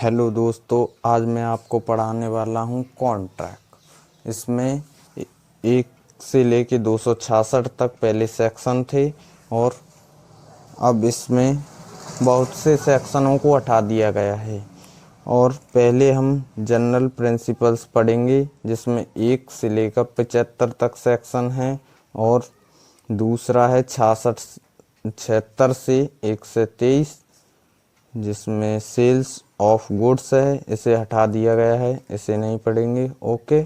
Hello दोस्तों, आज मैं आपको पढ़ाने वाला हूँ कॉन्ट्रैक्ट। इसमें एक से लेके 266 तक पहले सेक्शन थे और अब इसमें बहुत से सेक्शनों को हटा दिया गया है। और पहले हम जनरल प्रिंसिपल्स पढ़ेंगे जिसमें 1 से लेकर 75 तक सेक्शन है और दूसरा है 76 से 123 जिसमें सेल्स ऑफ गुड्स है, इसे हटा दिया गया है, इसे नहीं पढ़ेंगे। ओके,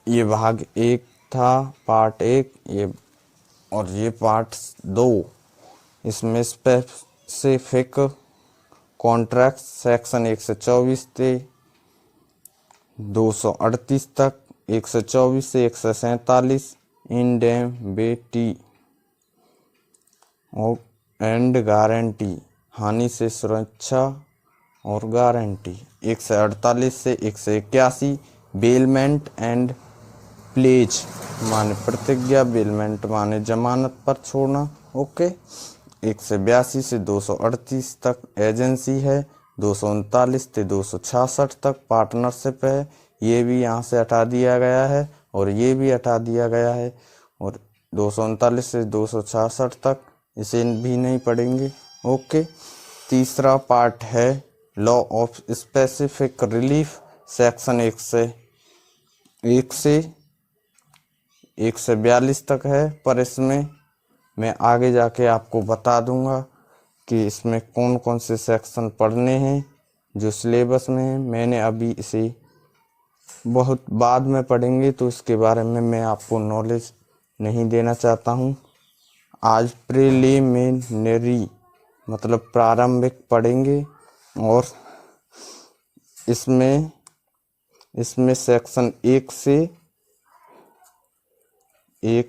ये भाग 1 था, पार्ट 1 ये, और ये पार्ट 2। इसमें स्पेसिफिक कॉन्ट्रैक्ट सेक्शन 124 थे 238 तक, 124 से 147 इंडेमनिटी और एंड गारंटी, हानि से सुरक्षा और गारंटी, 148 से 181 बेलमेंट एंड प्लेज माने प्रतिज्ञा, बेलमेंट माने जमानत पर छोड़ना। ओके, 182 से 238 तक एजेंसी है, 239 से 266 तक पार्टनरशिप है, ये भी यहाँ से हटा दिया गया है और ये भी हटा दिया गया है। और 239 से 266 तक इसे भी नहीं पढ़ेंगे। ओके, तीसरा पार्ट है law of specific relief section 1 से 142 तक है, पर इसमें मैं आगे जाके आपको बता दूंगा कि इसमें कौन कौन से सेक्शन पढ़ने हैं जो सिलेबस में है। मैंने अभी इसे बहुत बाद में पढ़ेंगे तो इसके बारे में मैं आपको नॉलेज नहीं देना चाहता हूँ। आज प्रिलिमिनरी मतलब प्रारंभिक पढ़ेंगे और इसमें सेक्शन 1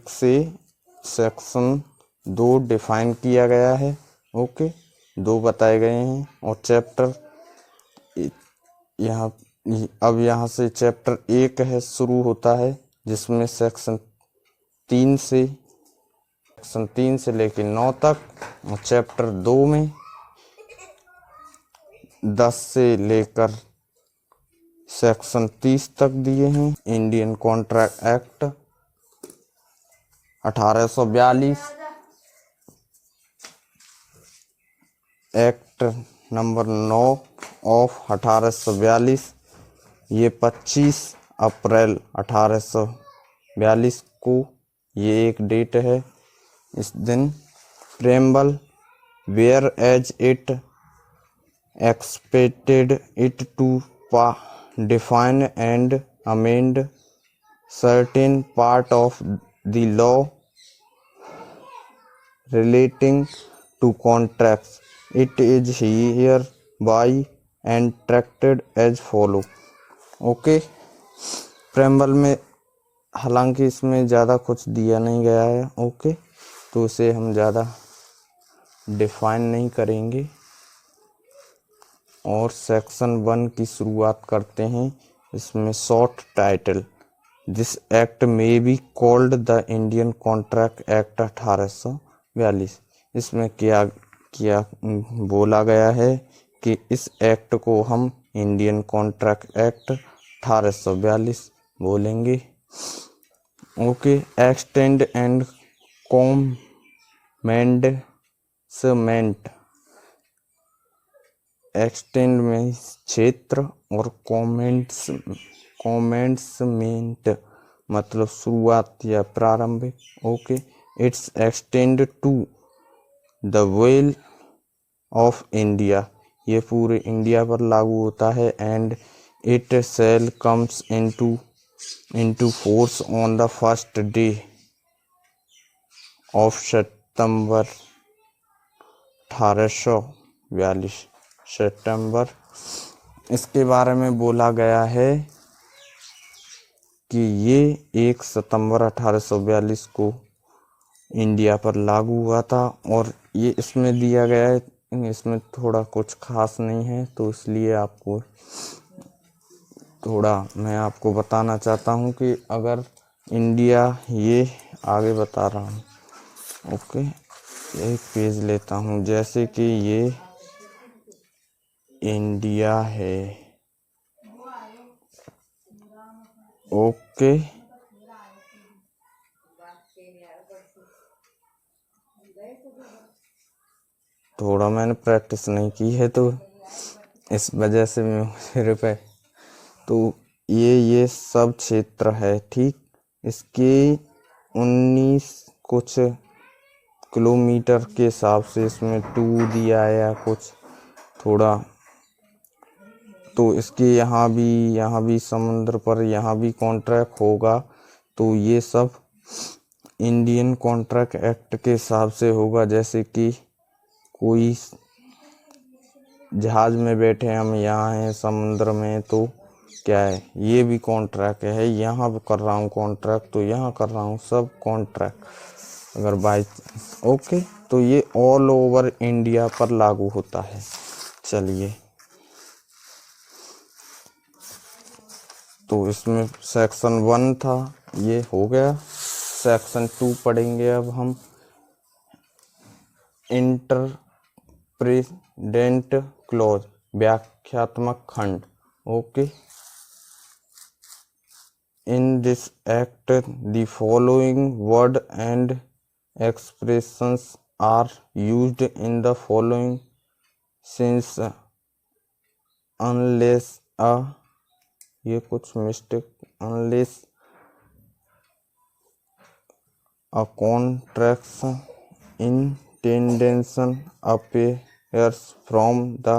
से सेक्शन 2 डिफाइन किया गया है। ओके, 2 बताए गए हैं और चैप्टर यहाँ से चैप्टर 1 है शुरू होता है जिसमें सेक्शन 3 से लेकर 9 तक, और चैप्टर 2 में 10 से लेकर सेक्शन 30 तक दिए हैं। Indian contract act 1842, act number 9 of 1842, ये 25 अप्रैल 1842 को ये एक डेट है। इस दिन preamble where as it expected it to define and amend certain part of the law relating to contracts. It is hereby enacted as follow. Okay, preamble में हालांकि इसमें ज़्यादा कुछ दिया नहीं गया है। ओके, तो इसे हम ज़्यादा डिफाइन नहीं करेंगे और सेक्शन 1 की शुरुआत करते हैं। इसमें शॉर्ट टाइटल, दिस एक्ट में be called the Indian contract act 1842। इसमें क्या बोला गया है कि इस एक्ट को हम इंडियन कॉन्ट्रैक्ट एक्ट 1842 बोलेंगे। Okay, extend and commencement, extend में क्षेत्र और कॉमेंसमेंट मतलब शुरुआत या प्रारंभिक। Okay, it's extend to the well of India, ये पूरे इंडिया पर लागू होता है। And it shall comes into force on the first day of September 1842 September. इसके बारे में बोला गया है कि ये 1 सितंबर 1842 को इंडिया पर लागू हुआ था। और ये इसमें दिया गया है, इसमें थोड़ा कुछ खास नहीं है तो इसलिए मैं आपको बताना चाहता हूँ कि अगर इंडिया, ये आगे बता रहा हूँ। ओके, एक पेज लेता हूँ, जैसे कि ये इंडिया है। ओके, थोड़ा मैंने प्रैक्टिस नहीं की है तो इस वजह से मेरे पे तो ये सब क्षेत्र है। ठीक, इसके 19 कुछ किलोमीटर के हिसाब से इसमें 2 दिया है या कुछ थोड़ा, तो इसके यहाँ भी समुद्र पर यहाँ भी कॉन्ट्रैक्ट होगा। तो ये सब इंडियन कॉन्ट्रैक्ट एक्ट के हिसाब से होगा। जैसे कि कोई जहाज में बैठे हम यहाँ हैं समुद्र में, तो क्या है, ये भी कॉन्ट्रैक्ट है। यहाँ कर रहा हूँ कॉन्ट्रैक्ट, तो यहाँ कर रहा हूँ, सब कॉन्ट्रैक्ट अगर बाई। ओके, तो ये ऑल ओवर इंडिया पर लागू होता है। चलिए, तो इसमें सेक्शन 1 था, ये हो गया। सेक्शन 2 पढ़ेंगे अब हम। इंटरप्रेडेंट क्लॉज, व्याख्यात्मक खंड। Okay, in this act the following word and expressions are used in the following sense unless a, ये कुछ mistake, unless a contraction intention appears from the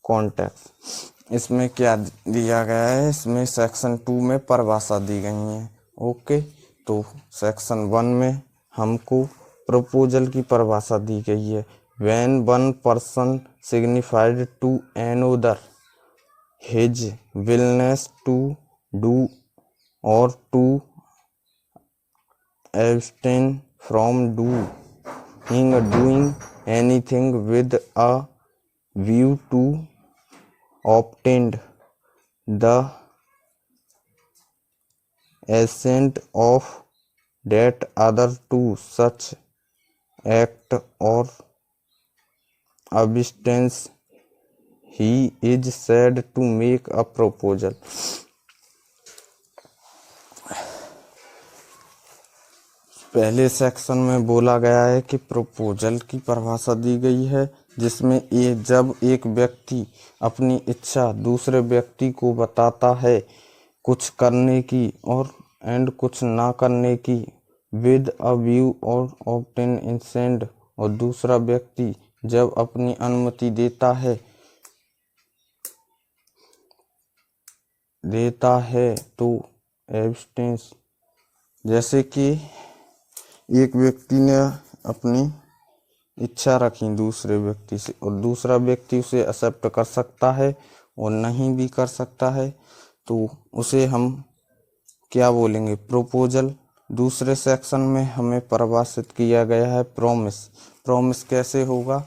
context। इसमें क्या दिया गया है, इसमें सेक्शन 2 में परिभाषा दी गई है। ओके, तो सेक्शन 1 में हमको प्रपोजल की परिभाषा दी गई है। When one person signified to another his willingness to do or to abstain from doing anything with a view to obtain the assent of that other to such act or abstain, he is said to make a proposal। पहले section में बोला गया है कि proposal की परिभाषा दी गई है, जिसमें ये जब एक व्यक्ति अपनी इच्छा दूसरे व्यक्ति को बताता है कुछ करने की और एंड कुछ ना करने की, विद अ व्यू और ऑब्टेन इंसेंट, और दूसरा व्यक्ति जब अपनी अनुमति देता है तो एब्सटेंस। जैसे कि एक व्यक्ति ने अपनी इच्छा रखी दूसरे व्यक्ति से और दूसरा व्यक्ति उसे एक्सेप्ट कर सकता है और नहीं भी कर सकता है, तो उसे हम क्या बोलेंगे, प्रपोजल। दूसरे सेक्शन में हमें परिभाषित किया गया है प्रॉमिस। प्रॉमिस कैसे होगा,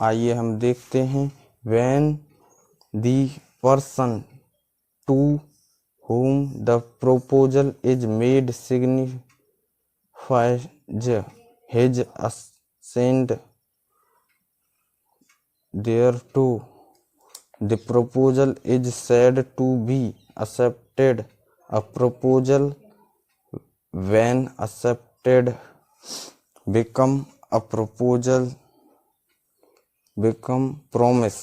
आइए हम देखते हैं। When the person to whom the proposal is made signifies his assent thereto, the proposal is said to be accepted। A proposal when accepted become promise।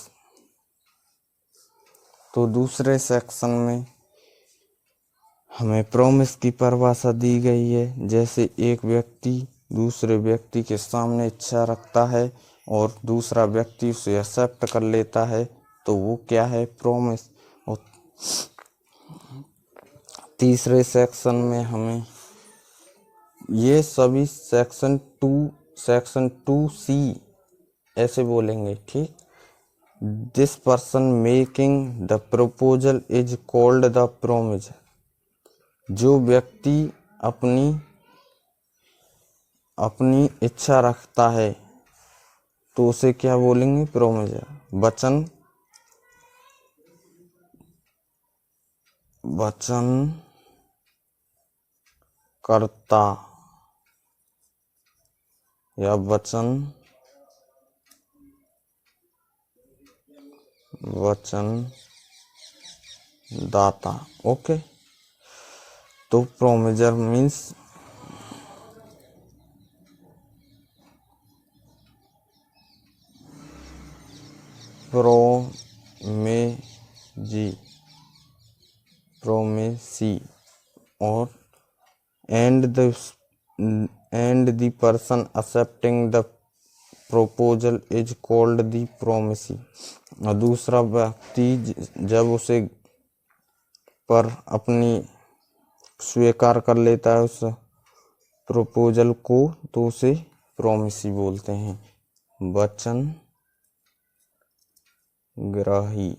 तो दूसरे सेक्शन में हमें प्रॉमिस की परिभाषा दी गई है। जैसे एक व्यक्ति दूसरे व्यक्ति के सामने इच्छा रखता है और दूसरा व्यक्ति उसे एक्सेप्ट कर लेता है, तो वो क्या है, प्रॉमिस। और तीसरे सेक्शन में हमें ये सभी सेक्शन 2C ऐसे बोलेंगे। ठीक, this person making the proposal is called the promise. जो व्यक्ति अपनी इच्छा रखता है तो उसे क्या बोलेंगे, प्रॉमिस। वचन करता या वचन वचन दाता। ओके, तो प्रोमिजर मीन्स प्रोमेसी और and the person accepting the proposal is called the promisee। और दूसरा व्यक्ति जब उसे पर अपनी स्वीकार कर लेता है उस प्रपोजल को तो उसे प्रोमिसी बोलते हैं, वचन ग्राही।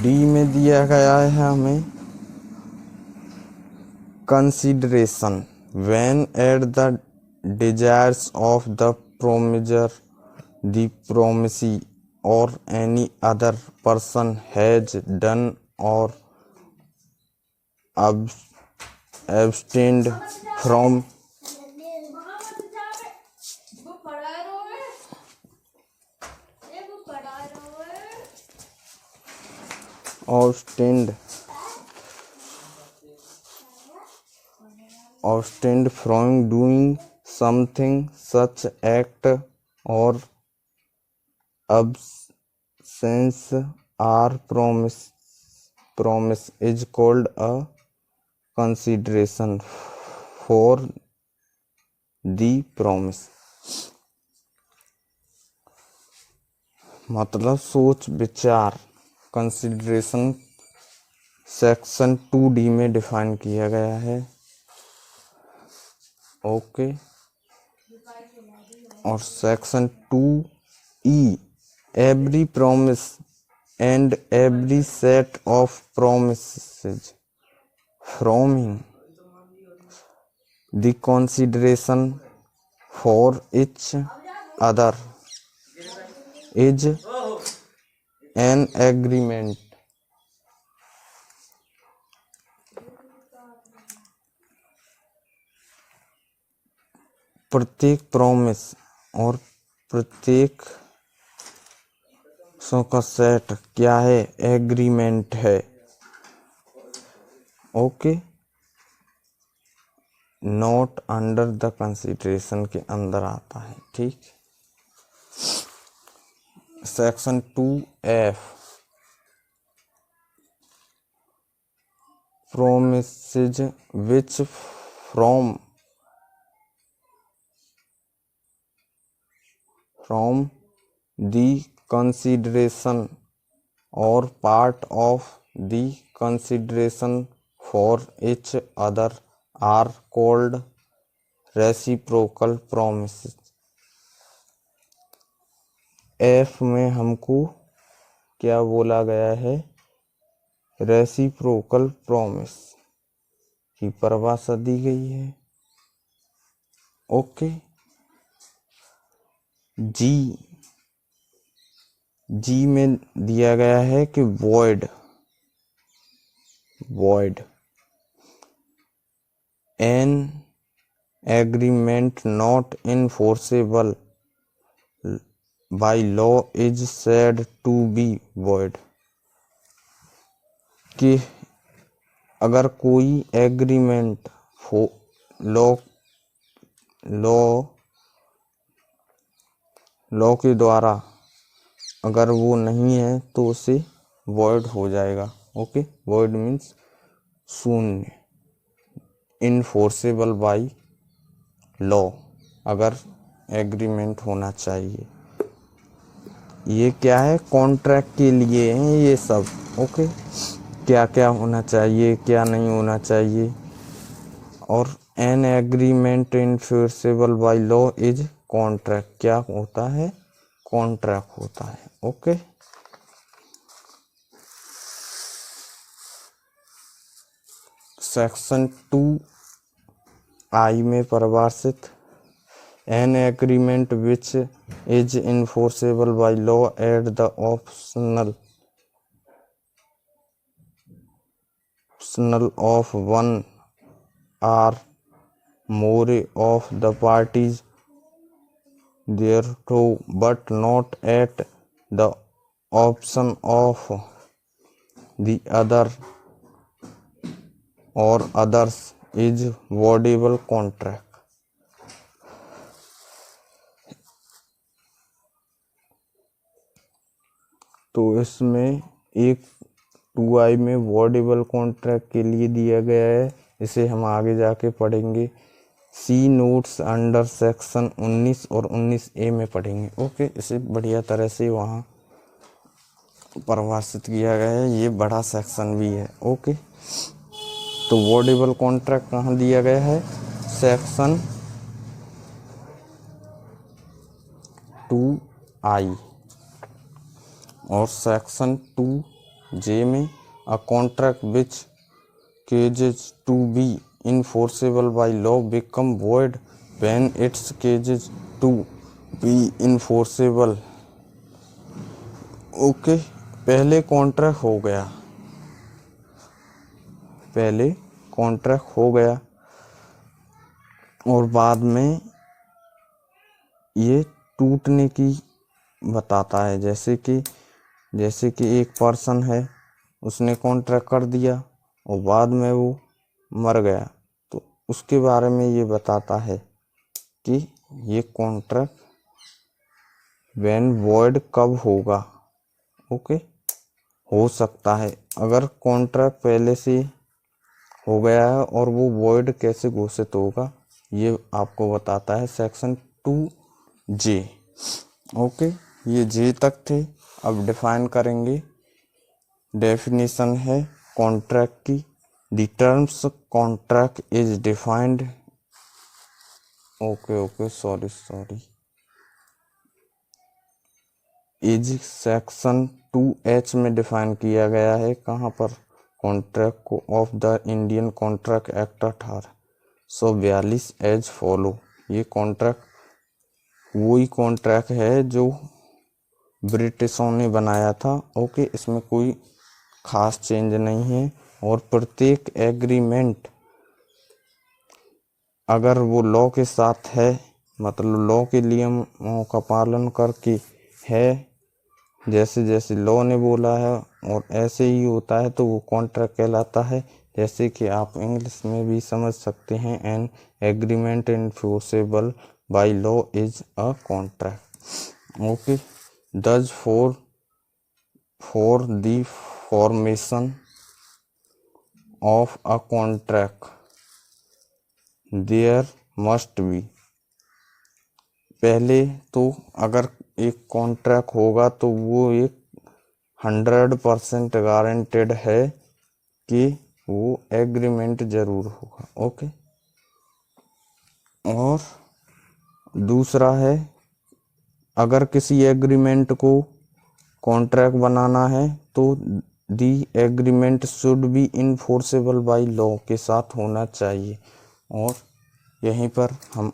डी में दिया गया है हमें consideration when at the desires of the promiser, the promisee or any other person has done or abstained from abstained from doing something, such act or absence or promise is called a consideration for the promise। मतलब सोच विचार। Consideration section 2D में define किया गया है। Okay, और section 2E every promise and every set of promises forming the consideration for each other is an agreement। प्रत्येक promise और प्रत्येक सो का सेट क्या है? एग्रीमेंट है। Okay, not under the consideration के अंदर आता है। ठीक, section 2F promises which from the consideration or part of the consideration for each other are called reciprocal promises। F में हमको क्या बोला गया है? रेसिप्रोकल प्रॉमिस की परिभाषा दी गई है। ओके, जी में दिया गया है कि void an agreement not enforceable by law is said to be void। कि अगर कोई एग्रीमेंट लॉ के द्वारा अगर वो नहीं है तो उसे void हो जाएगा। ओके, void मीन्स शून्य, इनफोर्सेबल बाय लॉ अगर एग्रीमेंट होना चाहिए। ये क्या है? कॉन्ट्रैक्ट के लिए है ये सब। ओके, क्या क्या होना चाहिए, क्या नहीं होना चाहिए। और an agreement enforceable by law is contract. क्या होता है? कॉन्ट्रैक्ट होता है। ओके, सेक्शन 2I में परिभाषित an agreement which is enforceable by law at the optional of one or more of the parties thereto, but not at the option of the other or others, is voidable contract. तो इसमें एक 2i में वॉडेबल contract के लिए दिया गया है, इसे हम आगे जाके पढ़ेंगे। सी नोट्स अंडर सेक्शन 19 और 19A में पढ़ेंगे। ओके, इसे बढ़िया तरह से वहाँ परिभाषित किया गया है, ये बड़ा सेक्शन भी है। ओके, तो वॉडेबल कॉन्ट्रैक्ट कहाँ दिया गया है? सेक्शन 2i और सेक्शन 2J में a contract which cases to be enforceable by law become void when its cases to be enforceable। Okay, पहले कॉन्ट्रैक्ट हो गया और बाद में ये टूटने की बताता है। जैसे कि एक पर्सन है, उसने कॉन्ट्रैक्ट कर दिया और बाद में वो मर गया, तो उसके बारे में ये बताता है कि ये कॉन्ट्रैक्ट व्हेन वॉइड कब होगा। ओके, हो सकता है अगर कॉन्ट्रैक्ट पहले से हो गया है और वो वॉइड कैसे घोषित होगा, ये आपको बताता है सेक्शन 2J। ओके, ये J तक थे। अब डिफाइन करेंगे। डेफिनेशन है कॉन्ट्रैक्ट की। The terms contract is defined sorry is section 2H में डिफाइन किया गया है। कहाँ पर? कॉन्ट्रैक्ट को of the Indian contract act 1842 as follow. ये कॉन्ट्रैक्ट वही कॉन्ट्रैक्ट है जो ब्रिटिशों ने बनाया था। ओके, इसमें कोई खास चेंज नहीं है और प्रत्येक एग्रीमेंट अगर वो लॉ के साथ है, मतलब लॉ के नियमों का पालन करके है, जैसे जैसे लॉ ने बोला है और ऐसे ही होता है, तो वो कॉन्ट्रैक्ट कहलाता है। जैसे कि आप इंग्लिश में भी समझ सकते हैं, an agreement enforceable by law is a contract. Okay, दस for the formation of a contract there must be। पहले तो अगर एक कॉन्ट्रैक्ट होगा तो वो एक 100% गारंटेड है कि वो एग्रीमेंट जरूर होगा। ओके, और दूसरा है, अगर किसी एग्रीमेंट को कॉन्ट्रैक्ट बनाना है तो the agreement should be enforceable by law के साथ होना चाहिए। और यहीं पर हम